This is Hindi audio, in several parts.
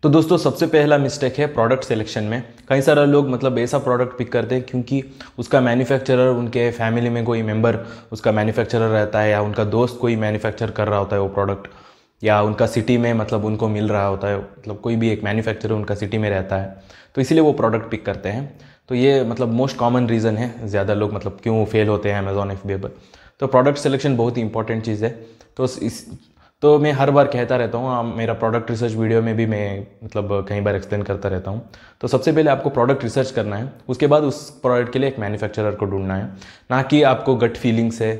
तो दोस्तों सबसे पहला मिस्टेक है प्रोडक्ट सिलेक्शन में। कई सारे लोग मतलब ऐसा प्रोडक्ट पिक करते हैं क्योंकि उसका मैन्युफैक्चरर उनके फैमिली में कोई मेंबर उसका मैन्युफैक्चरर रहता है, या उनका दोस्त कोई मैन्युफैक्चर कर रहा होता है वो प्रोडक्ट, या उनका सिटी में मतलब उनको मिल रहा होता है, मतलब कोई भी एक मैन्युफैक्चरर उनका सिटी में रहता है, तो इसीलिए वो प्रोडक्ट पिक करते हैं। तो ये मतलब मोस्ट कॉमन रीज़न है ज़्यादा लोग मतलब क्यों फेल होते हैं अमेज़ॉन FBA पर। तो प्रोडक्ट सिलेक्शन बहुत ही इंपॉर्टेंट चीज़ है। तो मैं हर बार कहता रहता हूँ, मेरा प्रोडक्ट रिसर्च वीडियो में भी मैं मतलब कई बार एक्सप्लेन करता रहता हूँ। तो सबसे पहले आपको प्रोडक्ट रिसर्च करना है, उसके बाद उस प्रोडक्ट के लिए एक मैन्युफैक्चरर को ढूंढना है, ना कि आपको गट फीलिंग्स है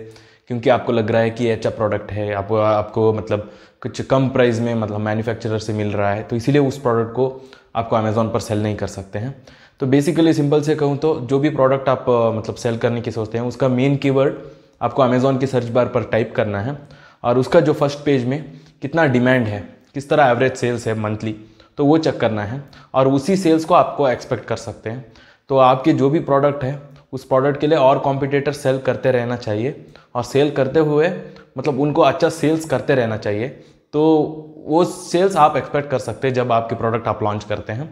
क्योंकि आपको लग रहा है कि ये अच्छा प्रोडक्ट है, आपको मतलब कुछ कम प्राइस में मतलब मैन्युफैक्चरर से मिल रहा है, तो इसीलिए उस प्रोडक्ट को आपको अमेज़ॉन पर सेल नहीं कर सकते हैं। तो बेसिकली सिंपल से कहूँ तो जो भी प्रोडक्ट आप मतलब सेल करने की सोचते हैं उसका मेन कीवर्ड आपको अमेज़ॉन के सर्च बार पर टाइप करना है, और उसका जो फर्स्ट पेज में कितना डिमांड है, किस तरह एवरेज सेल्स है मंथली, तो वो चेक करना है, और उसी सेल्स को आपको एक्सपेक्ट कर सकते हैं। तो आपके जो भी प्रोडक्ट है उस प्रोडक्ट के लिए और कॉम्पिटिटर सेल करते रहना चाहिए, और सेल करते हुए मतलब उनको अच्छा सेल्स करते रहना चाहिए। तो वो सेल्स आप एक्सपेक्ट कर सकते हैं जब आपके प्रोडक्ट आप लॉन्च करते हैं।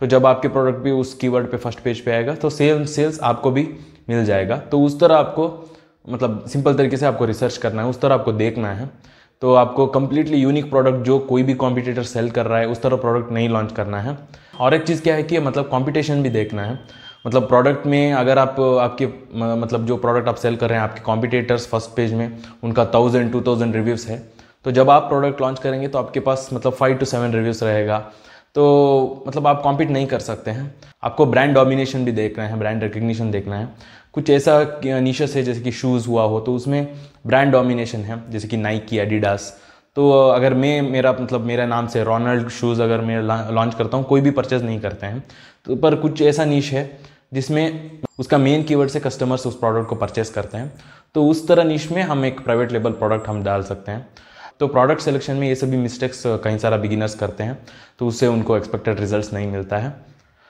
तो जब आपके प्रोडक्ट भी उस कीवर्ड पे फर्स्ट पेज पे आएगा तो सेल्स आपको भी मिल जाएगा। तो उस तरह आपको मतलब सिंपल तरीके से आपको रिसर्च करना है, उस तरह आपको देखना है। तो आपको कम्प्लीटली यूनिक प्रोडक्ट जो कोई भी कॉम्पिटिटर सेल कर रहा है उस तरह प्रोडक्ट नहीं लॉन्च करना है। और एक चीज़ क्या है कि मतलब कंपटीशन भी देखना है। मतलब प्रोडक्ट में अगर आप आपके मतलब जो प्रोडक्ट आप सेल कर रहे हैं आपके कॉम्पिटिटर्स फर्स्ट पेज में उनका 1000-2000 रिव्यूज़ है, तो जब आप प्रोडक्ट लॉन्च करेंगे तो आपके पास मतलब 5 to 7 रिव्यूज़ रहेगा, तो मतलब आप कॉम्पीट नहीं कर सकते हैं। आपको ब्रांड डोमिनेशन भी देखना है, ब्रांड रिकग्निशन देखना है। कुछ ऐसा निशेस है जैसे कि शूज़ हुआ हो तो उसमें ब्रांड डोमिनेशन है, जैसे कि नाइकी, एडिडास। तो अगर मेरा नाम से रोनाल्ड शूज़ अगर मैं लॉन्च करता हूँ, कोई भी परचेज़ नहीं करते हैं। तो पर कुछ ऐसा निश है जिसमें उसका मेन कीवर्ड से कस्टमर्स उस प्रोडक्ट को परचेस करते हैं, तो उस तरह निश में हम एक प्राइवेट लेबल प्रोडक्ट हम डाल सकते हैं। तो प्रोडक्ट सिलेक्शन में ये सभी मिस्टेक्स कई सारा बिगिनर्स करते हैं, तो उससे उनको एक्सपेक्टेड रिजल्ट्स नहीं मिलता है।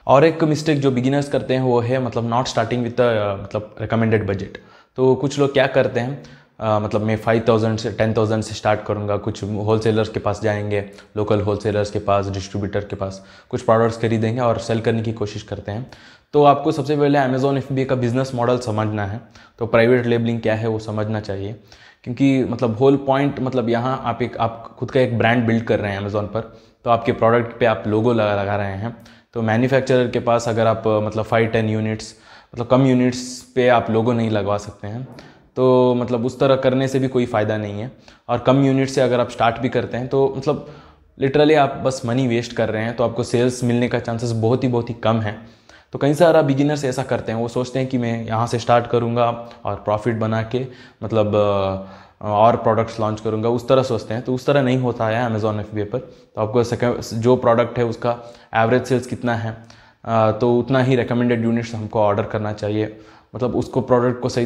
और एक मिस्टेक जो बिगिनर्स करते हैं वो है मतलब नॉट स्टार्टिंग विद मतलब रिकमेंडेड बजट। तो कुछ लोग क्या करते हैं, मतलब मैं 5000 से 10,000 से स्टार्ट करूँगा, कुछ होलसेलर्स के पास जाएंगे, लोकल होलसेलर्स के पास, डिस्ट्रीब्यूटर के पास कुछ प्रोडक्ट्स खरीदेंगे और सेल करने की कोशिश करते हैं। तो आपको सबसे पहले अमेज़ॉन FBA का बिजनेस मॉडल समझना है। तो प्राइवेट लेबलिंग क्या है वो समझना चाहिए, क्योंकि मतलब होल पॉइंट मतलब यहाँ आप खुद का एक ब्रांड बिल्ड कर रहे हैं अमेज़ॉन पर, तो आपके प्रोडक्ट पे आप लोगो लगा रहे हैं। तो मैन्युफैक्चरर के पास अगर आप मतलब 5-10 यूनिट्स मतलब कम यूनिट्स पे आप लोगो नहीं लगवा सकते हैं, तो मतलब उस तरह करने से भी कोई फ़ायदा नहीं है। और कम यूनिट से अगर आप स्टार्ट भी करते हैं तो मतलब लिटरली आप बस मनी वेस्ट कर रहे हैं, तो आपको सेल्स मिलने का चांसेस बहुत ही कम है। तो कई सारा बिगिनर्स ऐसा करते हैं, वो सोचते हैं कि मैं यहाँ से स्टार्ट करूँगा और प्रॉफिट बना के मतलब और प्रोडक्ट्स लॉन्च करूँगा, उस तरह सोचते हैं। तो उस तरह नहीं होता है अमेज़ॉन FBA पर। तो आपको जो प्रोडक्ट है उसका एवरेज सेल्स कितना है, तो उतना ही रिकमेंडेड यूनिट्स हमको ऑर्डर करना चाहिए। मतलब उसको प्रोडक्ट को सही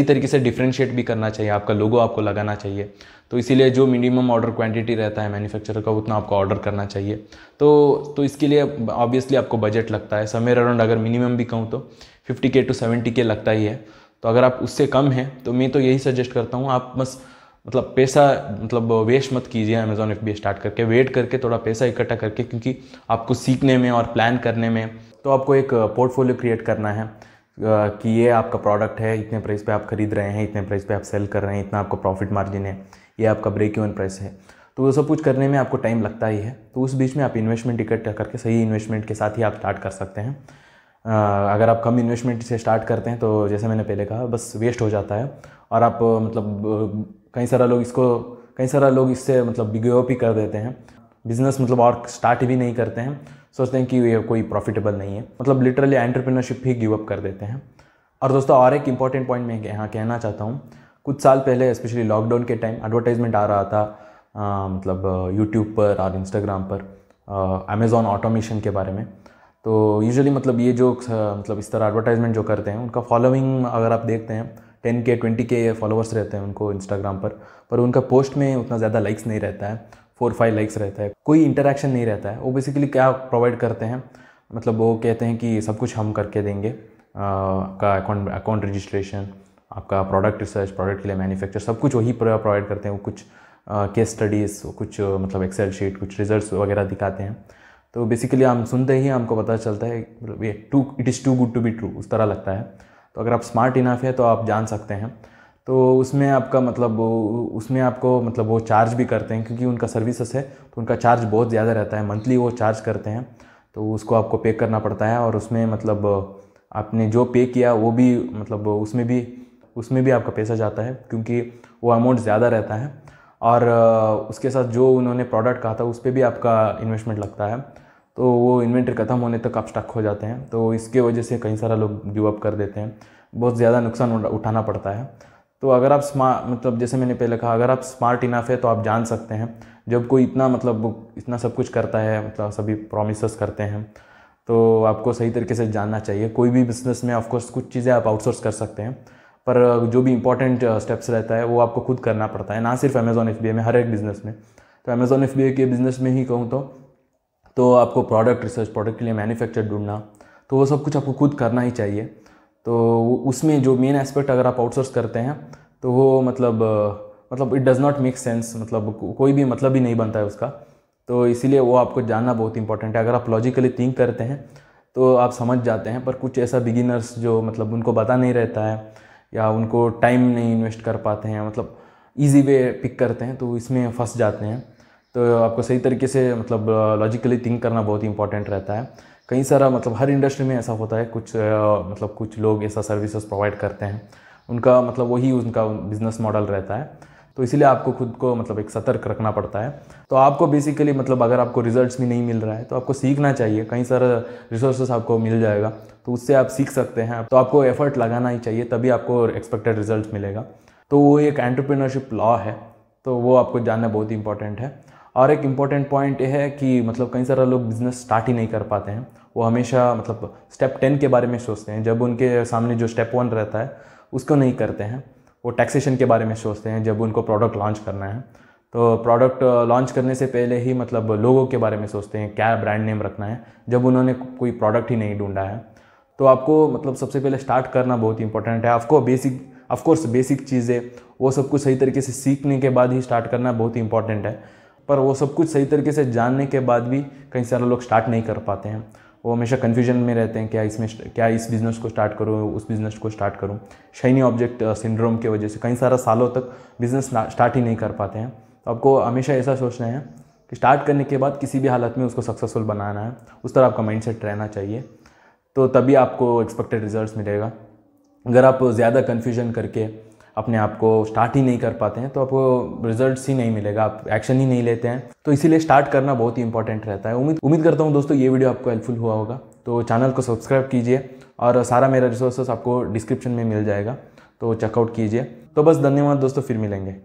तरीके से डिफ्रेंशिएट भी करना चाहिए, आपका लोगो आपको लगाना चाहिए। तो इसीलिए जो मिनिमम ऑर्डर क्वांटिटी रहता है मैन्युफैक्चरर का उतना आपको ऑर्डर करना चाहिए। तो इसके लिए ऑब्वियसली आपको बजट लगता है समवेयर अराउंड, अगर मिनिमम भी कहूँ तो 50K to 70K लगता ही है। तो अगर आप उससे कम है तो मैं तो यही सजेस्ट करता हूँ, आप बस मतलब पैसा मतलब वेस्ट मत कीजिए अमेज़ॉन FBA स्टार्ट करके, वेट करके थोड़ा पैसा इकट्ठा करके, क्योंकि आपको सीखने में और प्लान करने में तो आपको एक पोर्टफोलियो क्रिएट करना है कि ये आपका प्रोडक्ट है, इतने प्राइस पे आप खरीद रहे हैं, इतने प्राइस पे आप सेल कर रहे हैं, इतना आपको प्रॉफिट मार्जिन है, ये आपका ब्रेक इवन प्राइस है। तो वो सब कुछ करने में आपको टाइम लगता ही है। तो उस बीच में आप इन्वेस्टमेंट इकट्ठा करके सही इन्वेस्टमेंट के साथ ही आप स्टार्ट कर सकते हैं। अगर आप कम इन्वेस्टमेंट से स्टार्ट करते हैं तो जैसे मैंने पहले कहा बस वेस्ट हो जाता है, और आप मतलब कई सारा लोग इससे मतलब गिव अप ही कर देते हैं, बिजनेस मतलब और स्टार्ट भी नहीं करते हैं, सोचते हैं कि ये कोई प्रॉफिटेबल नहीं है, मतलब लिटरली एंटरप्रेन्योरशिप ही गिव अप कर देते हैं। और दोस्तों और एक इंपॉर्टेंट पॉइंट मैं यहाँ कहना चाहता हूँ, कुछ साल पहले स्पेशली लॉकडाउन के टाइम एडवर्टाइजमेंट आ रहा था मतलब यूट्यूब पर और इंस्टाग्राम पर अमेज़ॉन ऑटोमेशन के बारे में। तो यूजुअली मतलब ये जो मतलब इस तरह एडवर्टाइजमेंट जो करते हैं उनका फॉलोइंग अगर आप देखते हैं 10K 20K फॉलोअर्स रहते हैं उनको इंस्टाग्राम पर उनका पोस्ट में उतना ज़्यादा लाइक्स नहीं रहता है, 4-5 लाइक्स रहता है, कोई इंटरेक्शन नहीं रहता है। वो बेसिकली क्या प्रोवाइड करते हैं, मतलब वो कहते हैं कि सब कुछ हम करके देंगे, आपका अकाउंट रजिस्ट्रेशन, आपका प्रोडक्ट रिसर्च, प्रोडक्ट के लिए मैन्युफैक्चर, सब कुछ वही प्रोवाइड करते हैं। वो कुछ केस स्टडीज़, कुछ मतलब एक्सेल शीट, कुछ रिजल्ट्स वगैरह दिखाते हैं। तो बेसिकली हम सुनते ही हमको पता चलता है मतलब ये it is too good to be true, उस तरह लगता है। तो अगर आप स्मार्ट इनफ है तो आप जान सकते हैं। तो उसमें आपका मतलब उसमें आपको मतलब वो चार्ज भी करते हैं, क्योंकि उनका सर्विसेज है तो उनका चार्ज बहुत ज़्यादा रहता है, मंथली वो चार्ज करते हैं। तो उसको आपको पे करना पड़ता है, और उसमें मतलब आपने जो पे किया वो भी मतलब उसमें भी आपका पैसा जाता है, क्योंकि वो अमाउंट ज़्यादा रहता है। और उसके साथ जो उन्होंने प्रोडक्ट कहा था उस पर भी आपका इन्वेस्टमेंट लगता है। तो वो इन्वेंट्री ख़त्म होने तक आप स्टक हो जाते हैं। तो इसके वजह से कई सारा लोग गिव अप कर देते हैं, बहुत ज़्यादा नुकसान उठाना पड़ता है। तो अगर आप स्मार्ट मतलब जैसे मैंने पहले कहा, अगर आप स्मार्ट इनफ है तो आप जान सकते हैं जब कोई इतना मतलब इतना सब कुछ करता है, मतलब सभी प्रोमिसेस करते हैं, तो आपको सही तरीके से जानना चाहिए। कोई भी बिज़नेस में ऑफकोर्स कुछ चीज़ें आप आउटसोर्स कर सकते हैं, पर जो भी इंपॉर्टेंट स्टेप्स रहता है वो आपको खुद करना पड़ता है, ना सिर्फ अमेज़ॉन FBA में, हर एक बिज़नेस में। तो अमेज़ॉन FBA के बिज़नेस में ही कहूँ तो आपको प्रोडक्ट रिसर्च, प्रोडक्ट के लिए मैन्युफैक्चर ढूंढना, तो वो सब कुछ आपको खुद करना ही चाहिए। तो उसमें जो मेन एस्पेक्ट अगर आप आउटसोर्स करते हैं तो वो मतलब it does not make sense, मतलब कोई भी मतलब ही नहीं बनता है उसका। तो इसीलिए वो आपको जानना बहुत इंपॉर्टेंट है। अगर आप लॉजिकली थिंक करते हैं तो आप समझ जाते हैं, पर कुछ ऐसा बिगिनर्स जो मतलब उनको पता नहीं रहता है या उनको टाइम नहीं इन्वेस्ट कर पाते हैं, मतलब ईजी वे पिक करते हैं, तो इसमें फंस जाते हैं। तो आपको सही तरीके से मतलब लॉजिकली थिंक करना बहुत इंपॉर्टेंट रहता है। कई सारा मतलब हर इंडस्ट्री में ऐसा होता है, मतलब कुछ लोग ऐसा सर्विसेज प्रोवाइड करते हैं, उनका मतलब वही उनका बिजनेस मॉडल रहता है। तो इसीलिए आपको खुद को मतलब एक सतर्क रखना पड़ता है। तो आपको बेसिकली मतलब अगर आपको रिजल्ट्स भी नहीं मिल रहा है तो आपको सीखना चाहिए, कई सारा रिसोर्सेस आपको मिल जाएगा, तो उससे आप सीख सकते हैं। तो आपको एफर्ट लगाना ही चाहिए, तभी आपको एक्सपेक्टेड रिजल्ट मिलेगा। तो वो एक एंटरप्रेन्योरशिप लॉ है, तो वो आपको जानना बहुत इंपॉर्टेंट है। और एक इम्पॉर्टेंट पॉइंट ये है कि मतलब कई सारा लोग बिज़नेस स्टार्ट ही नहीं कर पाते हैं। वो हमेशा मतलब स्टेप 10 के बारे में सोचते हैं, जब उनके सामने जो स्टेप 1 रहता है उसको नहीं करते हैं। वो टैक्सेशन के बारे में सोचते हैं जब उनको प्रोडक्ट लॉन्च करना है। तो प्रोडक्ट लॉन्च करने से पहले ही मतलब लोगों के बारे में सोचते हैं, क्या ब्रांड नेम रखना है, जब उन्होंने कोई प्रोडक्ट ही नहीं ढूंढा है। तो आपको मतलब सबसे पहले स्टार्ट करना बहुत इंपॉर्टेंट है। आपको ऑफकोर्स बेसिक चीज़ें वो सब कुछ सही तरीके से सीखने के बाद ही स्टार्ट करना बहुत इंपॉर्टेंट है, पर वो सब कुछ सही तरीके से जानने के बाद भी कई सारे लोग स्टार्ट नहीं कर पाते हैं। वो हमेशा कन्फ्यूजन में रहते हैं, क्या इस बिज़नेस को स्टार्ट करूँ, उस बिज़नेस को स्टार्ट करूँ। शाइनी ऑब्जेक्ट सिंड्रोम की वजह से कई सारा सालों तक बिज़नेस स्टार्ट ही नहीं कर पाते हैं। तो आपको हमेशा ऐसा सोचना है कि स्टार्ट करने के बाद किसी भी हालत में उसको सक्सेसफुल बनाना है, उस तरह आपका माइंडसेट रहना चाहिए। तो तभी आपको एक्सपेक्टेड रिजल्ट्स मिलेगा। अगर आप ज़्यादा कन्फ्यूजन करके अपने आप को स्टार्ट ही नहीं कर पाते हैं तो आपको रिजल्ट्स ही नहीं मिलेगा, आप एक्शन ही नहीं लेते हैं। तो इसीलिए स्टार्ट करना बहुत ही इंपॉर्टेंट रहता है। उम्मीद करता हूँ दोस्तों ये वीडियो आपको हेल्पफुल हुआ होगा। तो चैनल को सब्सक्राइब कीजिए, और सारा मेरा रिसोर्सेस आपको डिस्क्रिप्शन में मिल जाएगा, तो चेकआउट कीजिए। तो बस धन्यवाद दोस्तों, फिर मिलेंगे।